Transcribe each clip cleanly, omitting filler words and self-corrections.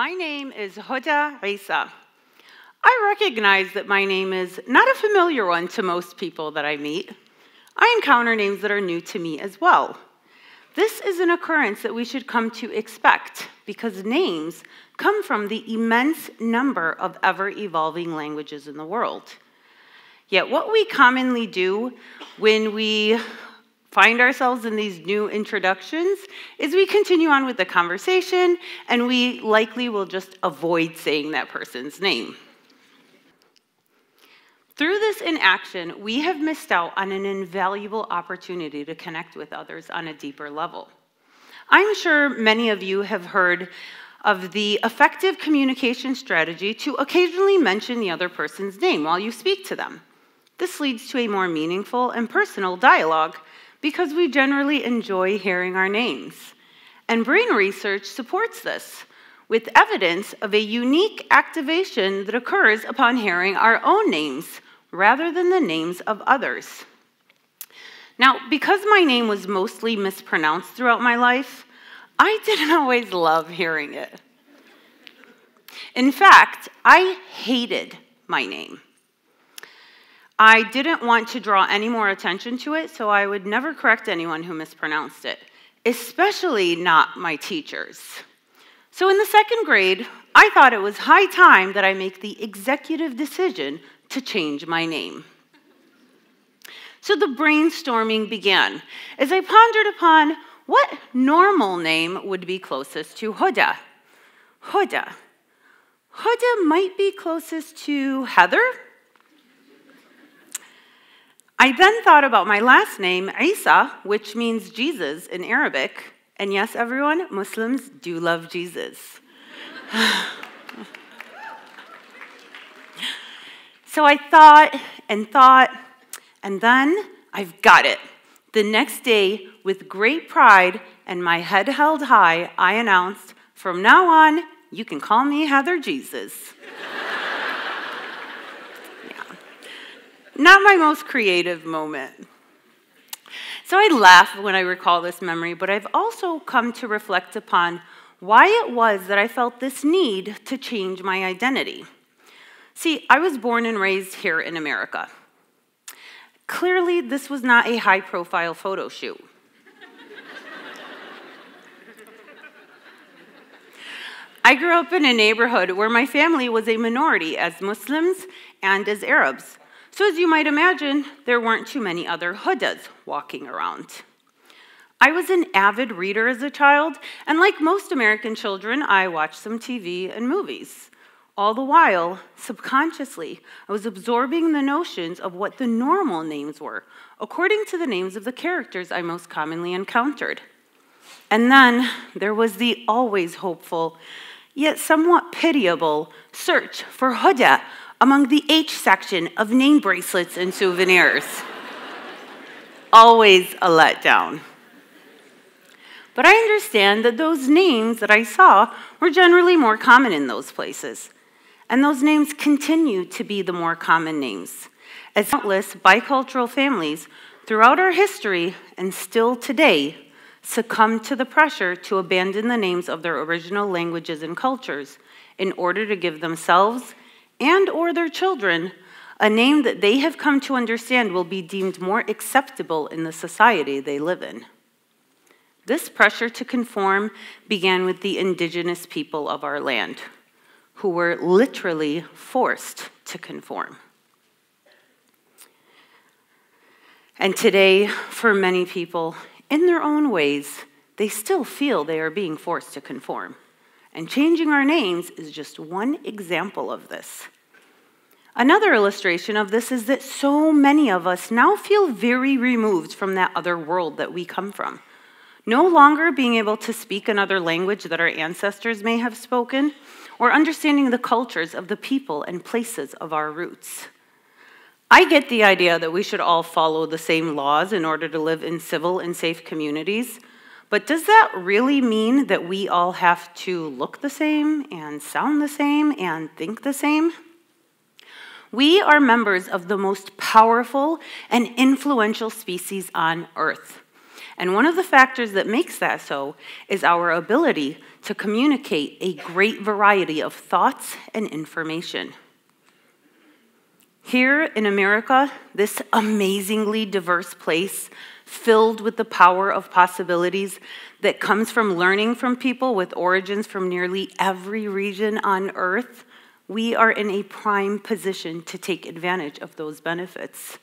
My name is Huda Essa. I recognize that my name is not a familiar one to most people that I meet. I encounter names that are new to me as well. This is an occurrence that we should come to expect because names come from the immense number of ever-evolving languages in the world. Yet what we commonly do when we find ourselves in these new introductions is we continue on with the conversation and we likely will just avoid saying that person's name. Through this inaction, we have missed out on an invaluable opportunity to connect with others on a deeper level. I'm sure many of you have heard of the effective communication strategy to occasionally mention the other person's name while you speak to them. This leads to a more meaningful and personal dialogue because we generally enjoy hearing our names. And brain research supports this with evidence of a unique activation that occurs upon hearing our own names rather than the names of others. Now, because my name was mostly mispronounced throughout my life, I didn't always love hearing it. In fact, I hated my name. I didn't want to draw any more attention to it, so I would never correct anyone who mispronounced it, especially not my teachers. So in the second grade, I thought it was high time that I make the executive decision to change my name. So the brainstorming began as I pondered upon what normal name would be closest to Huda. Huda might be closest to Heather. I then thought about my last name, Essa, which means Jesus in Arabic. And yes, everyone, Muslims do love Jesus. So I thought, and then I've got it. The next day, with great pride and my head held high, I announced, from now on, you can call me Heather Jesus. Not my most creative moment. So I laugh when I recall this memory, but I've also come to reflect upon why it was that I felt this need to change my identity. See, I was born and raised here in America. Clearly, this was not a high-profile photo shoot. I grew up in a neighborhood where my family was a minority as Muslims and as Arabs. So as you might imagine, there weren't too many other Hudas walking around. I was an avid reader as a child, and like most American children, I watched some TV and movies. All the while, subconsciously, I was absorbing the notions of what the normal names were, according to the names of the characters I most commonly encountered. And then there was the always hopeful, yet somewhat pitiable, search for Huda among the H section of name bracelets and souvenirs. Always a letdown. But I understand that those names that I saw were generally more common in those places. And those names continue to be the more common names, as countless bicultural families throughout our history and still today succumb to the pressure to abandon the names of their original languages and cultures in order to give themselves and or their children a name that they have come to understand will be deemed more acceptable in the society they live in. This pressure to conform began with the indigenous people of our land, who were literally forced to conform. And today, for many people, in their own ways, they still feel they are being forced to conform. And changing our names is just one example of this. Another illustration of this is that so many of us now feel very removed from that other world that we come from. No longer being able to speak another language that our ancestors may have spoken, or understanding the cultures of the people and places of our roots. I get the idea that we should all follow the same laws in order to live in civil and safe communities, but does that really mean that we all have to look the same and sound the same and think the same? We are members of the most powerful and influential species on Earth. And one of the factors that makes that so is our ability to communicate a great variety of thoughts and information. Here in America, this amazingly diverse place, filled with the power of possibilities that comes from learning from people with origins from nearly every region on Earth, we are in a prime position to take advantage of those benefits.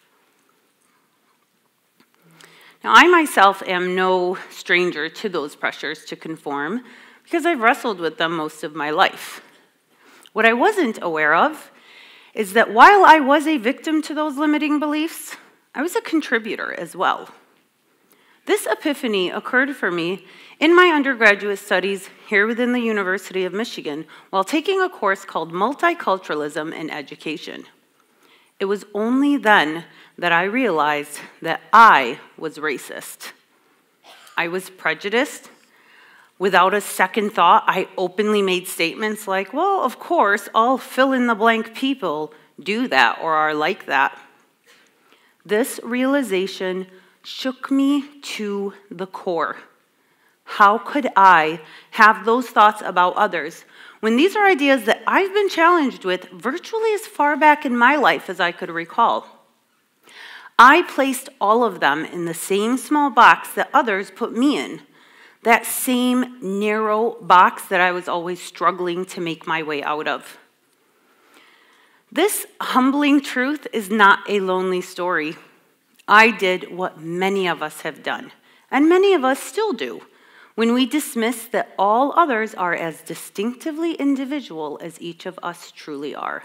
Now, I myself am no stranger to those pressures to conform because I've wrestled with them most of my life. What I wasn't aware of is that while I was a victim to those limiting beliefs, I was a contributor as well. This epiphany occurred for me in my undergraduate studies here within the University of Michigan while taking a course called Multiculturalism in Education. It was only then that I realized that I was racist. I was prejudiced. Without a second thought, I openly made statements like, well, of course, all fill-in-the-blank people do that or are like that. This realization shook me to the core. How could I have those thoughts about others when these are ideas that I've been challenged with virtually as far back in my life as I could recall? I placed all of them in the same small box that others put me in, that same narrow box that I was always struggling to make my way out of. This humbling truth is not a lonely story. I did what many of us have done, and many of us still do, when we dismiss that all others are as distinctively individual as each of us truly are.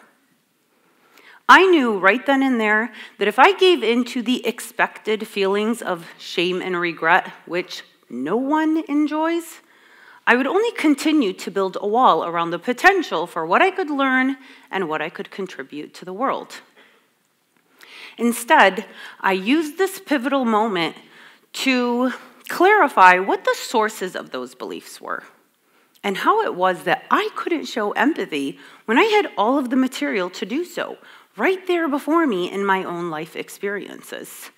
I knew right then and there that if I gave in to the expected feelings of shame and regret, which no one enjoys, I would only continue to build a wall around the potential for what I could learn and what I could contribute to the world. Instead, I used this pivotal moment to clarify what the sources of those beliefs were and how it was that I couldn't show empathy when I had all of the material to do so right there before me in my own life experiences.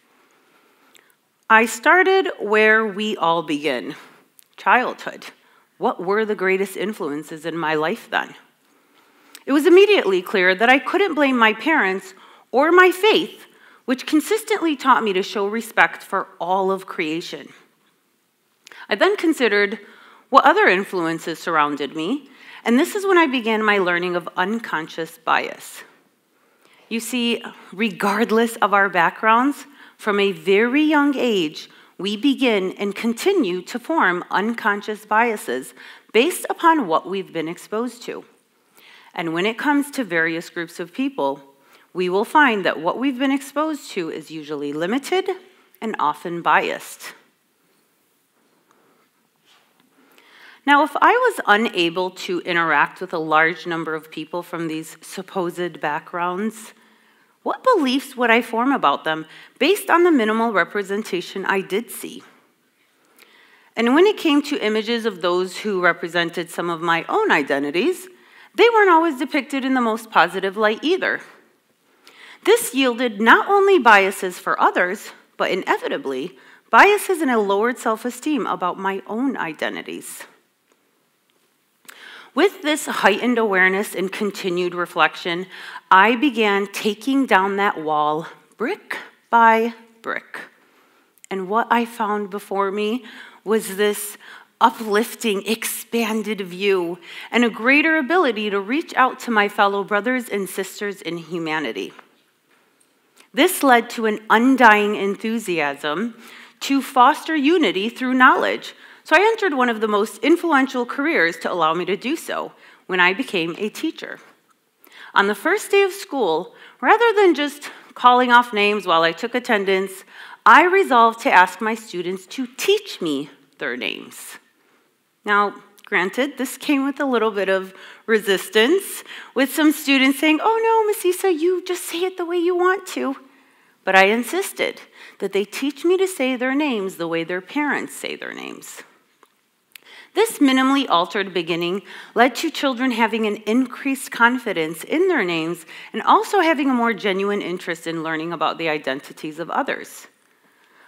I started where we all begin, childhood. What were the greatest influences in my life then? It was immediately clear that I couldn't blame my parents or my faith, which consistently taught me to show respect for all of creation. I then considered what other influences surrounded me, and this is when I began my learning of unconscious bias. You see, regardless of our backgrounds, from a very young age, we begin and continue to form unconscious biases based upon what we've been exposed to. And when it comes to various groups of people, we will find that what we've been exposed to is usually limited and often biased. Now, if I was unable to interact with a large number of people from these supposed backgrounds, what beliefs would I form about them based on the minimal representation I did see? And when it came to images of those who represented some of my own identities, they weren't always depicted in the most positive light either. This yielded not only biases for others, but inevitably, biases and a lowered self-esteem about my own identities. With this heightened awareness and continued reflection, I began taking down that wall brick by brick. And what I found before me was this uplifting, expanded view and a greater ability to reach out to my fellow brothers and sisters in humanity. This led to an undying enthusiasm to foster unity through knowledge. So I entered one of the most influential careers to allow me to do so when I became a teacher. On the first day of school, rather than just calling off names while I took attendance, I resolved to ask my students to teach me their names. Now, granted, this came with a little bit of resistance, with some students saying, "Oh no, Miss Essa, you just say it the way you want to." But I insisted that they teach me to say their names the way their parents say their names. This minimally altered beginning led to children having an increased confidence in their names and also having a more genuine interest in learning about the identities of others.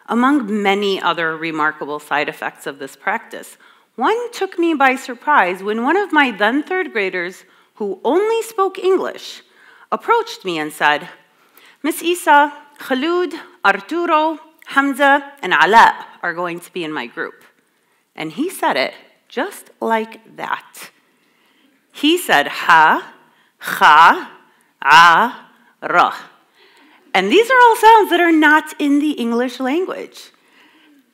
among many other remarkable side effects of this practice. One took me by surprise when one of my then third graders, who only spoke English, approached me and said, "Miss Essa, Khalud, Arturo, Hamza, and Ala are going to be in my group." And he said it just like that. He said ha, kha, a, ra. And these are all sounds that are not in the English language.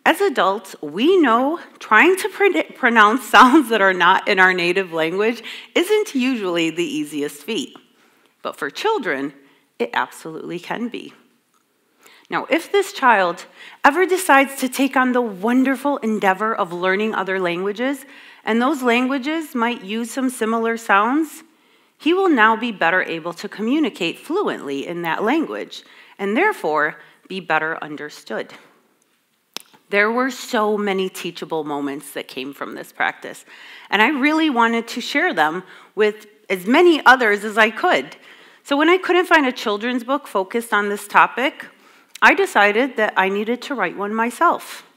As adults, we know trying to pronounce sounds that are not in our native language isn't usually the easiest feat. But for children, it absolutely can be. Now, if this child ever decides to take on the wonderful endeavor of learning other languages, and those languages might use some similar sounds, he will now be better able to communicate fluently in that language, and therefore be better understood. There were so many teachable moments that came from this practice, and I really wanted to share them with as many others as I could. So when I couldn't find a children's book focused on this topic, I decided that I needed to write one myself.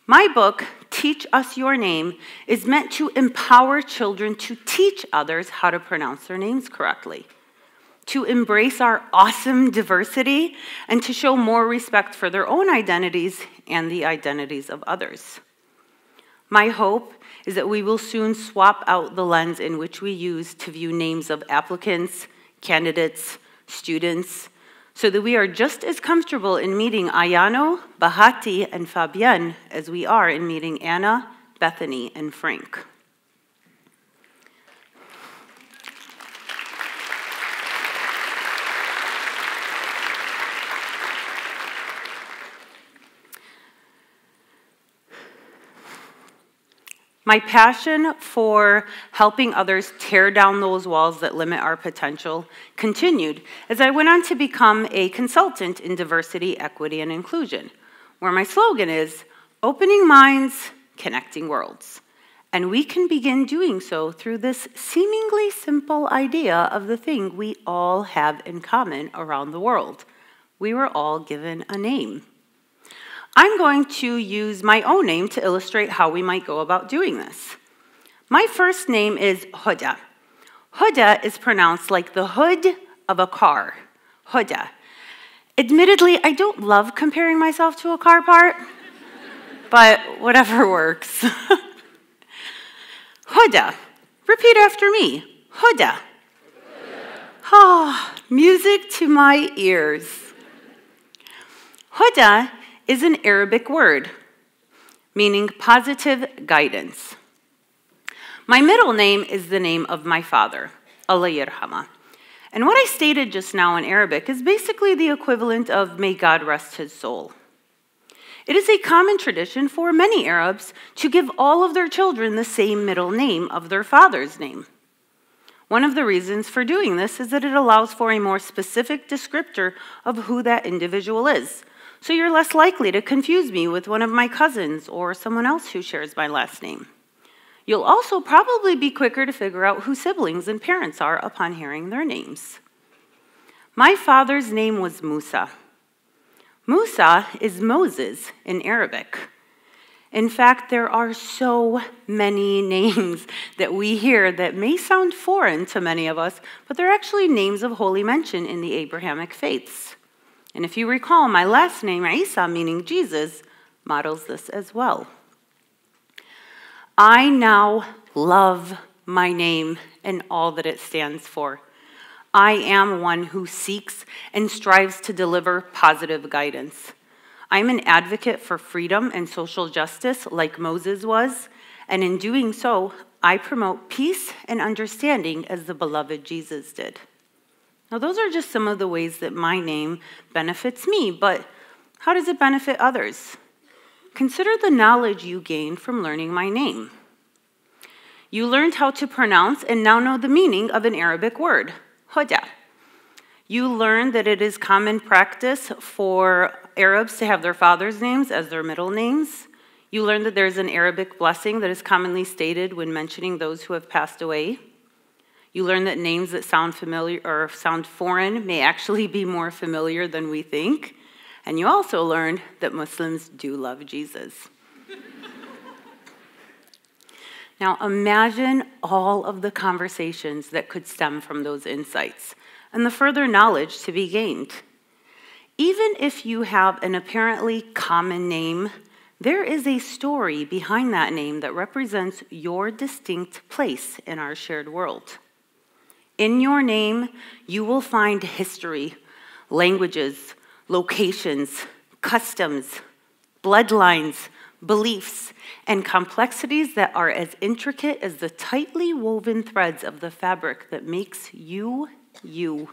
My book, Teach Us Your Name, is meant to empower children to teach others how to pronounce their names correctly, to embrace our awesome diversity, and to show more respect for their own identities and the identities of others. My hope is that we will soon swap out the lens in which we use to view names of applicants, candidates, students, so that we are just as comfortable in meeting Ayano, Bahati, and Fabienne as we are in meeting Anna, Bethany, and Frank. My passion for helping others tear down those walls that limit our potential continued as I went on to become a consultant in diversity, equity, and inclusion, where my slogan is, opening minds, connecting worlds. And we can begin doing so through this seemingly simple idea of the thing we all have in common around the world. We were all given a name. I'm going to use my own name to illustrate how we might go about doing this. My first name is Huda. Huda is pronounced like the hood of a car, Huda. Admittedly, I don't love comparing myself to a car part, but whatever works. Huda. Repeat after me. Huda. Ah, music to my ears. Huda is an Arabic word, meaning positive guidance. My middle name is the name of my father, Allah Yarhama. And what I stated just now in Arabic is basically the equivalent of may God rest his soul. It is a common tradition for many Arabs to give all of their children the same middle name of their father's name. One of the reasons for doing this is that it allows for a more specific descriptor of who that individual is. So you're less likely to confuse me with one of my cousins or someone else who shares my last name. You'll also probably be quicker to figure out who siblings and parents are upon hearing their names. My father's name was Musa. Musa is Moses in Arabic. In fact, there are so many names that we hear that may sound foreign to many of us, but they're actually names of holy mention in the Abrahamic faiths. And if you recall, my last name, Essa, meaning Jesus, models this as well. I now love my name and all that it stands for. I am one who seeks and strives to deliver positive guidance. I'm an advocate for freedom and social justice like Moses was, and in doing so, I promote peace and understanding as the beloved Jesus did. Now, those are just some of the ways that my name benefits me, but how does it benefit others? Consider the knowledge you gained from learning my name. You learned how to pronounce and now know the meaning of an Arabic word, Huda. You learned that it is common practice for Arabs to have their father's names as their middle names. You learned that there's an Arabic blessing that is commonly stated when mentioning those who have passed away. You learn that names that sound familiar or sound foreign may actually be more familiar than we think. And you also learned that Muslims do love Jesus. Now imagine all of the conversations that could stem from those insights and the further knowledge to be gained. Even if you have an apparently common name, there is a story behind that name that represents your distinct place in our shared world. In your name, you will find history, languages, locations, customs, bloodlines, beliefs, and complexities that are as intricate as the tightly woven threads of the fabric that makes you, you.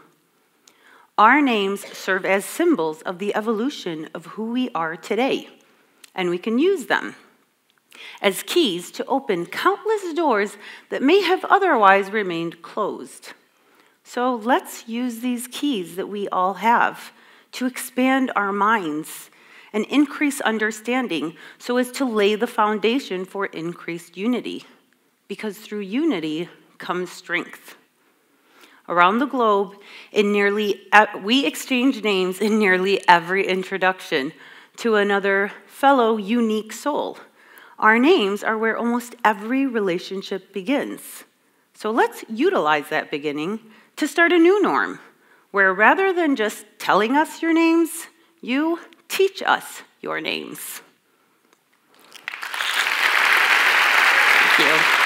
Our names serve as symbols of the evolution of who we are today, and we can use them as keys to open countless doors that may have otherwise remained closed. So let's use these keys that we all have to expand our minds and increase understanding so as to lay the foundation for increased unity, because through unity comes strength. Around the globe, we exchange names in nearly every introduction to another fellow unique soul. Our names are where almost every relationship begins. So let's utilize that beginning to start a new norm, where rather than just telling us your names, you teach us your names. Thank you.